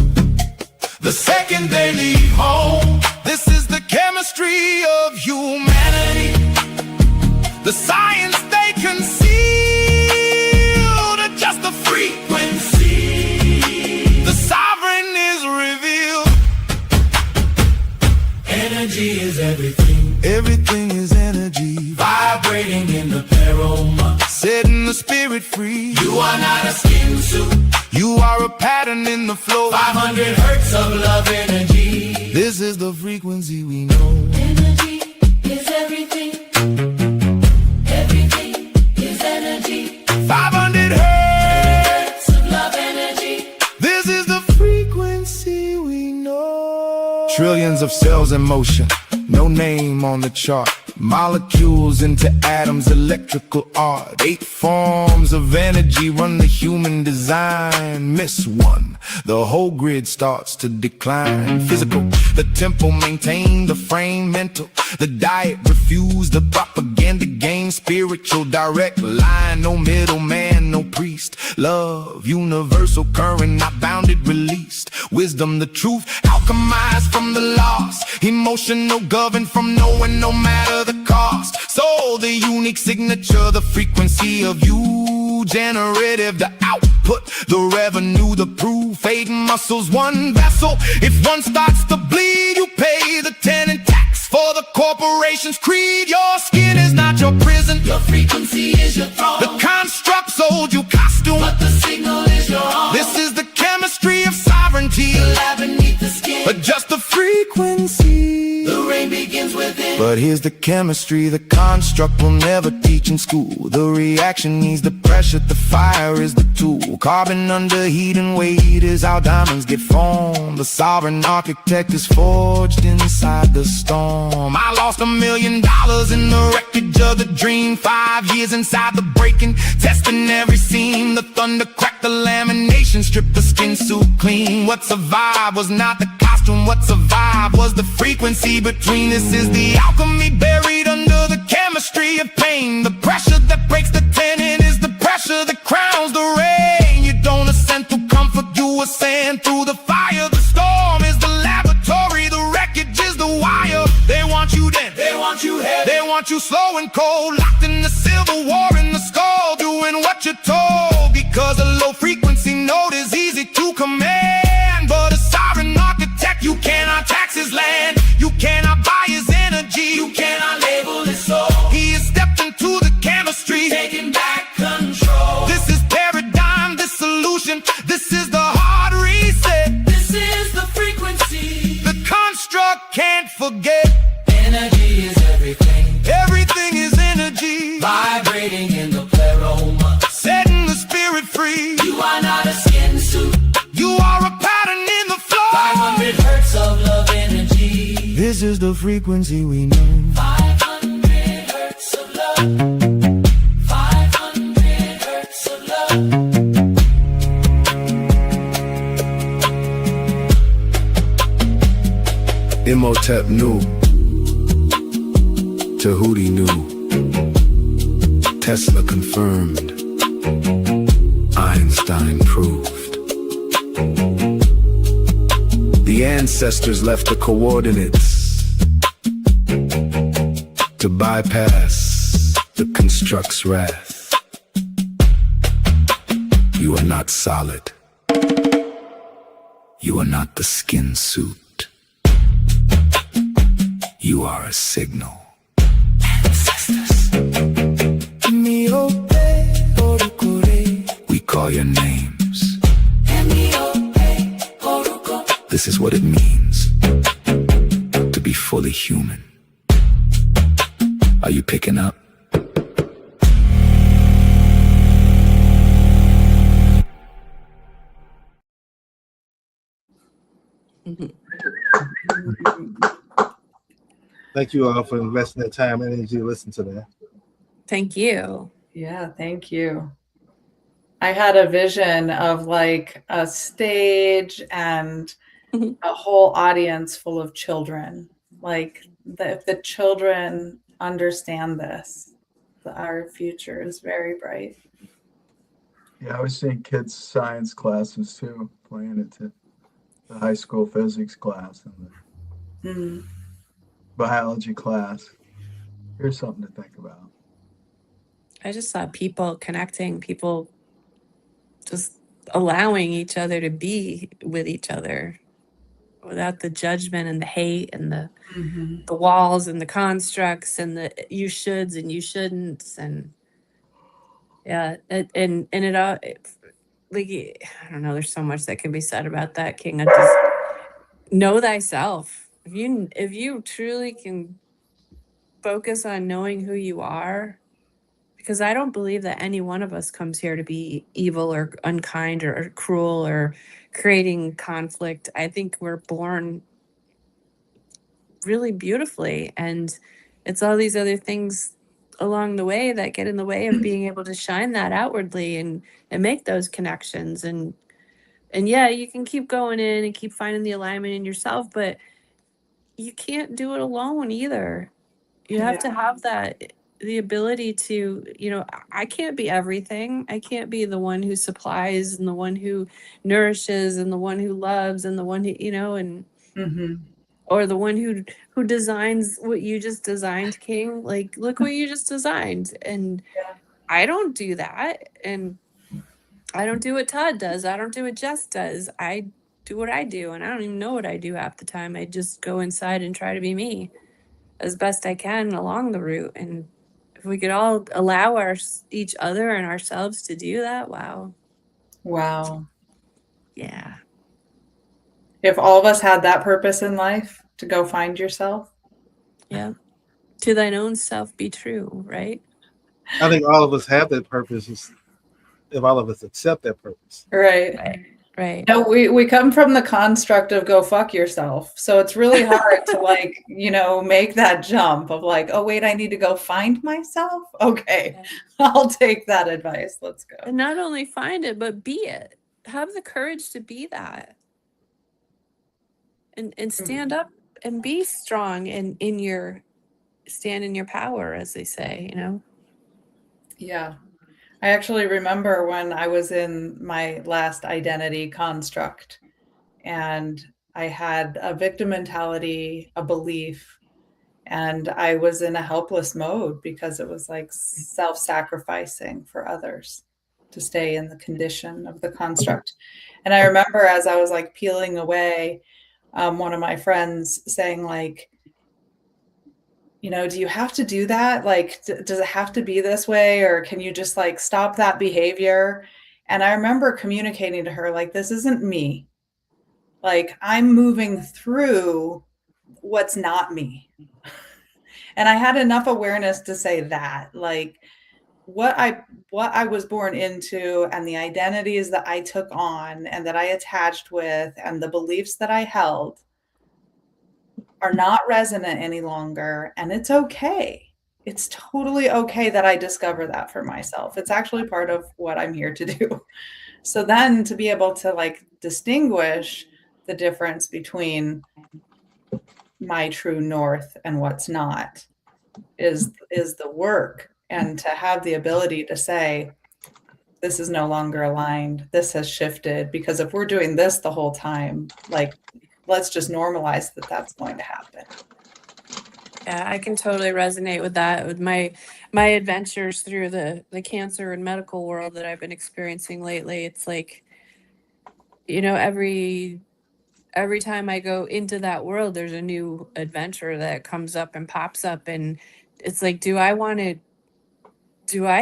the second they leave home. This is the chemistry of humanity, the science they concealed, just the frequency. The sovereign is revealed. Energy is everything. Everything is energy. Vibrating in the pleroma, setting the spirit free. You are not a skin suit, you are a pattern in the flow. 500 hertz of love energy. This is the frequency we know. Energy is everything. Everything is energy. 500 hertz of love energy. This is the frequency we know. Trillions of cells in motion, no name on the chart. Molecules into atoms, electrical art. 8 forms of energy run the human design. Miss one, the whole grid starts to decline. Physical, the tempo maintain the frame. Mental, the diet refuse the propaganda game. Spiritual, direct line, no middleman, no priest. Love, universal current, not bounded, released. Wisdom, the truth, alchemized from the lost. Emotional, governed from knowing no matter the cost. So the unique signature, the frequency of you. Generative, the output, the revenue, the proof. Fading muscles, one vessel. If one starts to bleed, you pay the tenant tax for the corporation's creed. Your skin is not your prison, your frequency is your throne. The construct sold you costume, but the signal is your own. This is the chemistry of sovereignty, the lab beneath the skin. Adjust the frequency, the rain begins within. But here's the chemistry the construct will never teach in school. The reaction needs the pressure, the fire is the tool. Carbon under heat and weight is how diamonds get formed. The sovereign architect is forged inside the storm. I lost $1 million in the wreckage of the dream. 5 years inside the breaking, testing every seam. The thunder cracked the lamination, stripped the skin suit clean. What survived was not the costume, what survived was the frequency between. This is the alchemy buried under the chemistry of pain. The pressure that breaks the tenon is the pressure that crowns the rain. You don't ascend through comfort, you ascend through the fire. The storm is the laboratory, the wreckage is the wire. They want you dead, they want you head, they want you slow and cold, locked in the civil war in the skull, doing what you're told. Because a low frequency note is easy to command, but a sovereign architect, you cannot tax his land. You cannot buy his energy, you cannot label his soul. He has stepped into the chemistry, taking back control. This is paradigm dissolution, this is the hard reset. This is the frequency the construct can't forget. Energy is everything. Everything is energy. Vibrating in the pleroma, setting the spirit free. You are not a skin suit, you are a pattern in the flow. 500 hertz of love energy. This is the frequency we know. 500 hertz of love. 500 hertz of love. Imhotep knew, Tahuti knew, Tesla confirmed, Einstein proved. The ancestors left the coordinates to bypass the construct's wrath. You are not solid. You are not the skin suit. You are a signal. Ancestors. We call your names. This is what it means to be fully human. Are you picking up? Mhm. Thank you all for investing the time and energy to listen to that. Thank you. Yeah, thank you. I had a vision of like a stage and Mhm. a whole audience full of children. Like if the children understand this, our future is very bright. Yeah, I was seeing kids' science classes too, playing it to the high school physics class and the Mm. biology class. Here's something to think about. I just saw people connecting, people just allowing each other to be with each other without the judgment and the hate and Mhm. the walls and the constructs and the you shoulds and you shouldn'ts and yeah, and it all like I don't know. There's so much that can be said about that, King. I just know thyself. If you truly can focus on knowing who you are, because I don't believe that any one of us comes here to be evil or unkind or cruel or creating conflict. I think we're born really beautifully, and it's all these other things along the way that get in the way of being able to shine that outwardly and make those connections and yeah, you can keep going in and keep finding the alignment in yourself, but you can't do it alone either. You have to have that the ability to, I can't be everything. I can't be the one who supplies and the one who nourishes and the one who loves and the one who, and Mhm. or the one who designs what you just designed, King. Like, look what you just designed. And Yeah. I don't do that. And I don't do what Todd does. I don't do what Jess does. I do what I do. And I don't even know what I do half the time. I just go inside and try to be me as best I can along the route. And if we could all allow each other and ourselves to do that, wow. Wow. Yeah. If all of us had that purpose in life to go find yourself. Yeah. To thine own self be true, right? I think all of us have that purpose if all of us accept that purpose. Right. Right. No, we come from the construct of go fuck yourself. So it's really hard to like, make that jump of like, oh wait, I need to go find myself. Okay. I'll take that advice. Let's go. And not only find it, but be it. Have the courage to be that. And stand up and be strong and stand in your power, as they say, Yeah. I actually remember when I was in my last identity construct and I had a victim mentality, a belief, and I was in a helpless mode because it was like self-sacrificing for others to stay in the condition of the construct. And I remember as I was like peeling away, one of my friends saying like, do you have to do that? Like, does it have to be this way? Or can you just like stop that behavior? And I remember communicating to her, like, this isn't me. Like, I'm moving through what's not me. And I had enough awareness to say that, like, what I was born into and the identities that I took on and that I attached with and the beliefs that I held are not resonant any longer. And it's okay. It's totally okay that I discover that for myself. It's actually part of what I'm here to do. So then to be able to like distinguish the difference between my true north and what's not is the work. And to have the ability to say, this is no longer aligned. This has shifted, because if we're doing this the whole time, like, let's just normalize that that's going to happen. Yeah, I can totally resonate with that. With my adventures through the cancer and medical world that I've been experiencing lately, it's like, every time I go into that world, there's a new adventure that comes up and pops up, and it's like, do I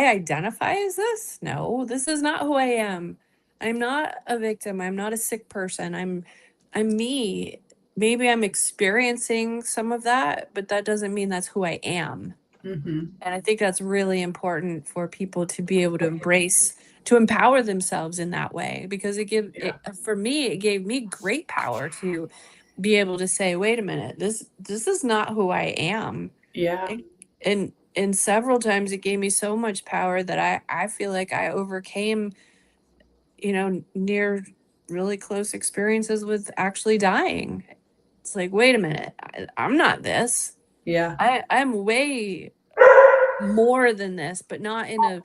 identify as this? No, this is not who I am. I'm not a victim. I'm not a sick person. I'm me. Maybe I'm experiencing some of that, but that doesn't mean that's who I am. Mm-hmm. And I think that's really important for people to be able to embrace to empower themselves in that way, because for me, it gave me great power to be able to say, wait a minute, this is not who I am. Yeah. And several times it gave me so much power that I feel like I overcame, near really close experiences with actually dying. It's like, wait a minute, I'm not this. Yeah. I'm way more than this, but not in a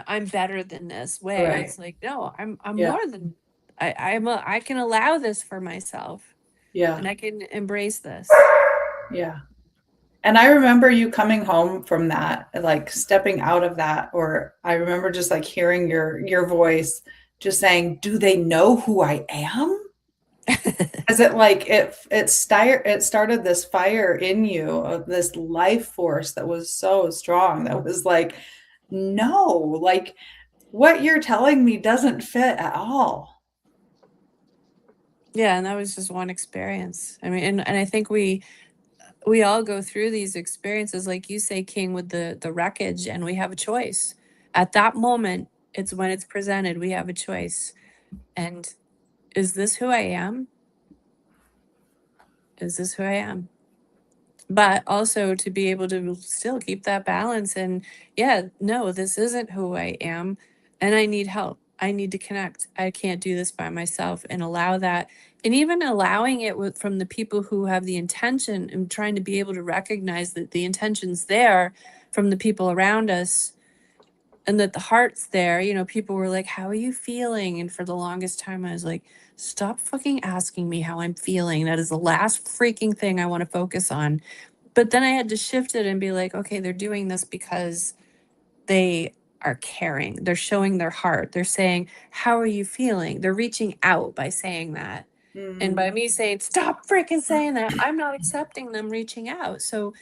I'm better than this way. Right. It's like, no, I'm Yeah. more than I can allow this for myself, Yeah. and I can embrace this. Yeah. And I remember you coming home from that, like stepping out of that, or I remember just like hearing your voice just saying, do they know who I am? As it like it started this fire in you, this life force that was so strong, that was like, no, like what you're telling me doesn't fit at all. Yeah, and that was just one experience. I mean, and I think we all go through these experiences, like you say, King, with the wreckage, and we have a choice. At that moment, it's when it's presented, we have a choice. And is this who I am? Is this who I am? But also to be able to still keep that balance and, yeah, no, this isn't who I am, and I need help. I need to connect. I can't do this by myself, and allow that. And even allowing it from the people who have the intention, and trying to be able to recognize that the intention's there from the people around us, and that the heart's there. People were like, how are you feeling? And for the longest time, I was like, stop fucking asking me how I'm feeling. That is the last freaking thing I want to focus on. But then I had to shift it and be like, okay, they're doing this because they are caring. They're showing their heart. They're saying, how are you feeling? They're reaching out by saying that. And by me saying, stop freaking saying that, I'm not accepting them reaching out. So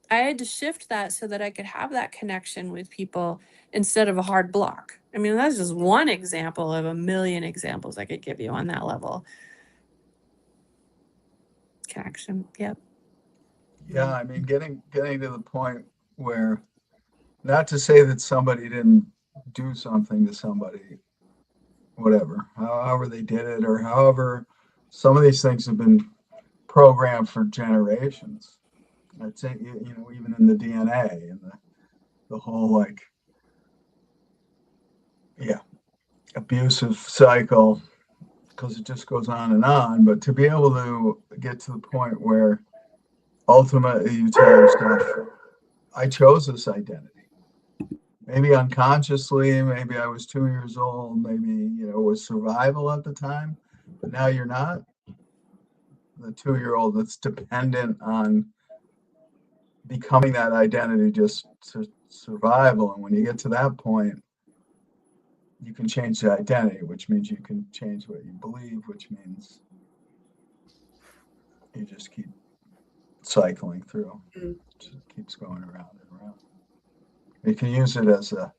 I had to shift that so that I could have that connection with people instead of a hard block. I mean, that's just one example of a million examples I could give you on that level. Connection. Yep. Yeah, I mean, getting to the point where, not to say that somebody didn't do something to somebody, whatever, however they did it, or however, some of these things have been programmed for generations. I'd say, even in the DNA and the whole, like, yeah, abusive cycle, because it just goes on. But to be able to get to the point where ultimately you tell yourself, I chose this identity. Maybe unconsciously, maybe I was 2 years old, maybe, it was survival at the time, but now you're not the 2-year-old that's dependent on becoming that identity just to survival. And when you get to that point, you can change the identity, which means you can change what you believe, which means you just keep cycling through. It just keeps going around and around. You can use it as a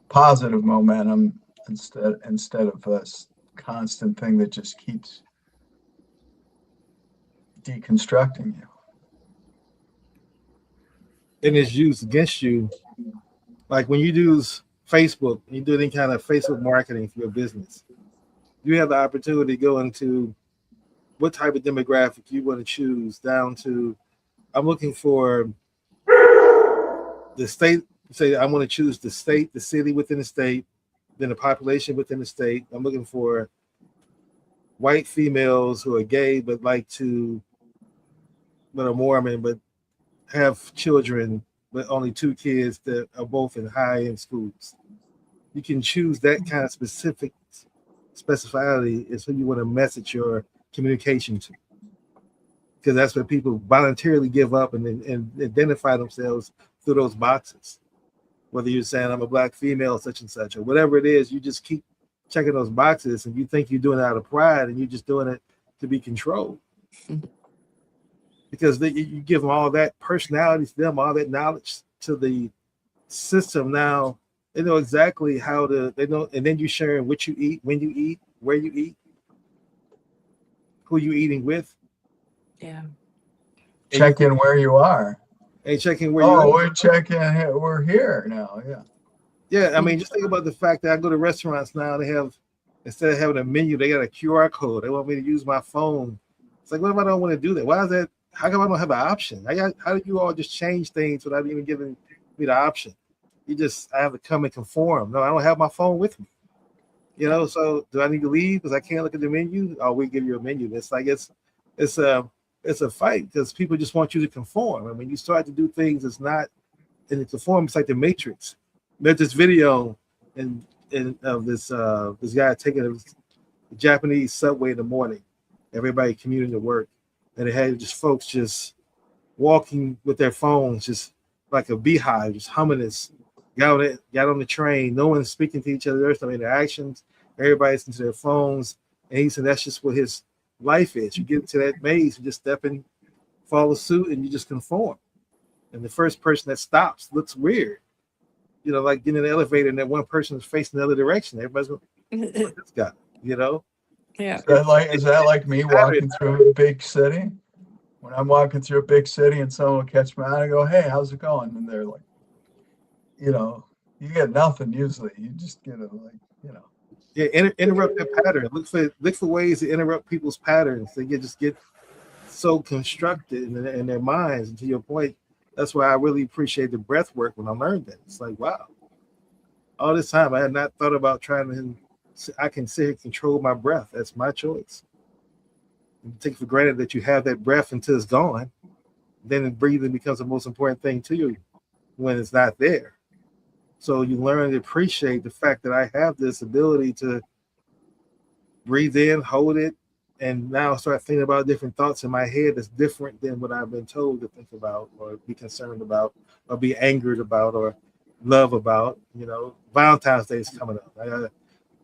positive momentum instead of a constant thing that just keeps deconstructing you. And it's used against you. Like when you use Facebook, you do any kind of Facebook marketing for your business, you have the opportunity to go into what type of demographic you want to choose, down to, I'm looking for the state. Say I want to choose the state, the city within the state, then the population within the state. I'm looking for white females who are gay but are Mormon but have children, but only 2 kids that are both in high-end schools. You can choose that kind of specificity is who you want to message your communication to, because that's where people voluntarily give up and identify themselves through those boxes. Whether you're saying I'm a black female, such and such, or whatever it is, you just keep checking those boxes, and you think you're doing it out of pride, and you're just doing it to be controlled. Because you give them all that personality to them, all that knowledge to the system. Now they know exactly they know, and then you're sharing what you eat, when you eat, where you eat, who you eating with. Yeah. Check in where you are. And checking where you are. We're checking. We're here now. Yeah. Yeah, I mean, just think about the fact that I go to restaurants now. They have, instead of having a menu, they got a QR code. They want me to use my phone. It's like, what if I don't want to do that? Why is that? How come I don't have an option? How do you all just change things without even giving me the option? I have to come and conform. No, I don't have my phone with me. You know, so do I need to leave because I can't look at the menu? Oh, we give you a menu. It's like it's a fight because people just want you to conform. I mean, you start to do things that's not in the conform. It's like the Matrix. There's this video of this guy taking a Japanese subway in the morning, everybody commuting to work, and it had just folks just walking with their phones, just like a beehive, just humming this. Got on the train, no one's speaking to each other, there's no interactions, everybody's into their phones, and he said that's just what his life is. You get into that maze, you just step in, follow suit, and you just conform. And the first person that stops looks weird. You know, like getting in the elevator and that one person is facing the other direction. Everybody's going, what this guy, you know? Yeah. Is that like me walking through a big city? When I'm walking through a big city and someone will catch my eye, I go, hey, how's it going? And they're like, you know, you get nothing usually. You just get Yeah, interrupt their pattern. Look for ways to interrupt people's patterns. They get so constructed in their minds. And to your point, that's why I really appreciate the breath work when I learned that. It's like, wow, all this time I had not thought about I can sit here and control my breath. That's my choice. You take for granted that you have that breath until it's gone. Then breathing becomes the most important thing to you when it's not there. So you learn to appreciate the fact that I have this ability to breathe in, hold it, and now start thinking about different thoughts in my head that's different than what I've been told to think about or be concerned about or be angered about or love about. You know, Valentine's Day is coming up.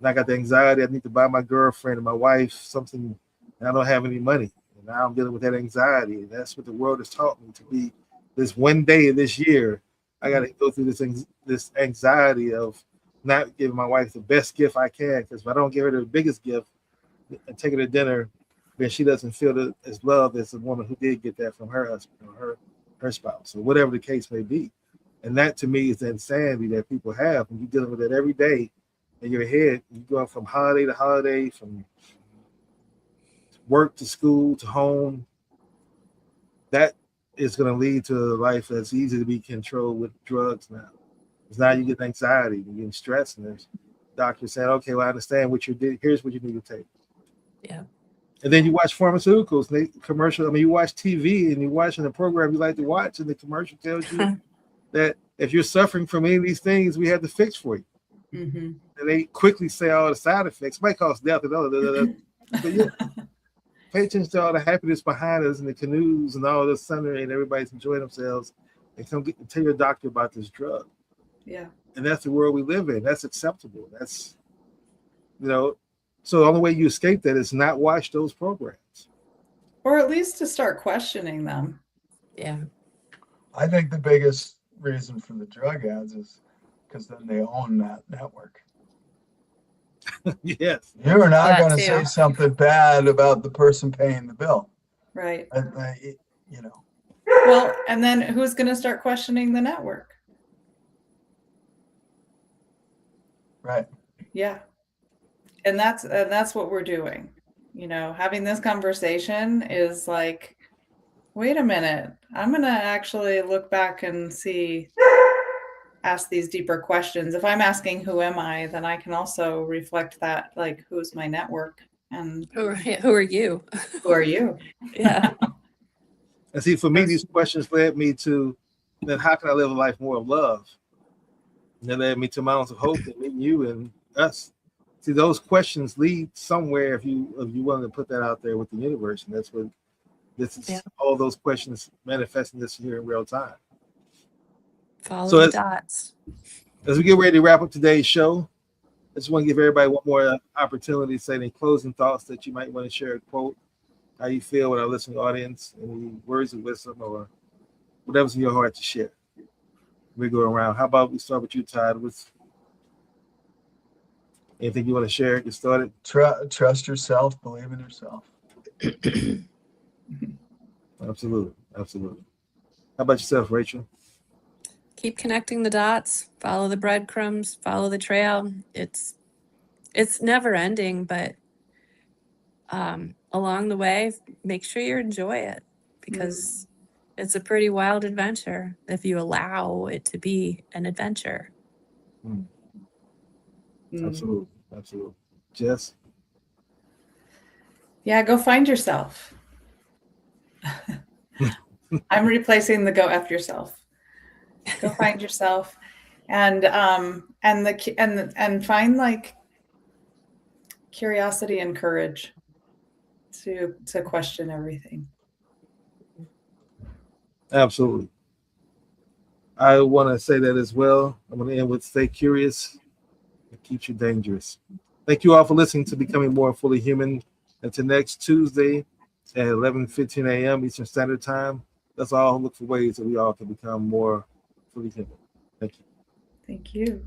I got the anxiety. I need to buy my girlfriend and my wife something, and I don't have any money. And now I'm dealing with that anxiety. And that's what the world has taught me to be. This one day of this year, I got to go through this anxiety of not giving my wife the best gift I can, because if I don't give her the biggest gift and take her to dinner, then she doesn't feel as loved as the woman who did get that from her husband or her spouse or whatever the case may be. And that to me is the insanity that people have when you're dealing with it every day in your head. You're going from holiday to holiday, from work to school to home. That is going to lead to a life that's easy to be controlled with drugs now. Because now you get anxiety, you're getting stressed, and there's doctors saying, okay, well, I understand what you did. Here's what you need to take. Yeah. And then you watch pharmaceuticals, commercial. I mean, you watch TV and you're watching the program you like to watch, and the commercial tells you that if you're suffering from any of these things, we have to fix for you. Mm-hmm. And they quickly say all the side effects. It might cause death and all that. But yeah, pay attention to all the happiness behind us and the canoes and all this Sunday and everybody's enjoying themselves, and tell your doctor about this drug. Yeah. And that's the world we live in. That's acceptable. That's, you know, so the only way you escape that is not watch those programs. Or at least to start questioning them. Yeah. I think the biggest reason for the drug ads is because then they own that network. Yes. You're not That going to too. say something bad about the person paying the bill. Right. You know. Well, and then who's going to start questioning the network? Right. Yeah. And that's what we're doing. You know, having this conversation is like, wait a minute, I'm going to actually look back and ask these deeper questions. If I'm asking who am I, then I can also reflect that, like, who's my network and Who are you? who are you? Yeah. And see, for me, these questions led me to then how can I live a life more of love? And that led me to mountains of hope and meeting you and us. See, those questions lead somewhere if you willing to put that out there with the universe. And that's what this is. Yeah. All those questions manifesting this here in real time. Follow the dots. As we get ready to wrap up today's show, I just want to give everybody one more opportunity to say any closing thoughts that you might want to share, a quote, how you feel with our listening audience, any words of wisdom or whatever's in your heart to share. We go around. How about we start with you, Todd? With anything you want to share? Get started. Trust yourself. Believe in yourself. Absolutely. How about yourself, Rachel? keep connecting the dots, follow the breadcrumbs, follow the trail. It's never ending, but along the way, make sure you enjoy it, because it's a pretty wild adventure if you allow it to be an adventure. Absolutely. Absolutely. Jess? Yeah, go find yourself. I'm replacing the go F yourself. Go find yourself, and find like curiosity and courage to question everything. Absolutely. I want to say that as well. I'm going to end with stay curious. It keeps you dangerous. Thank you all for listening to Becoming More Fully Human. Until next Tuesday at 11:15 a.m. Eastern Standard Time. Let's all look for ways that we all can become more fully human. Thank you. Thank you.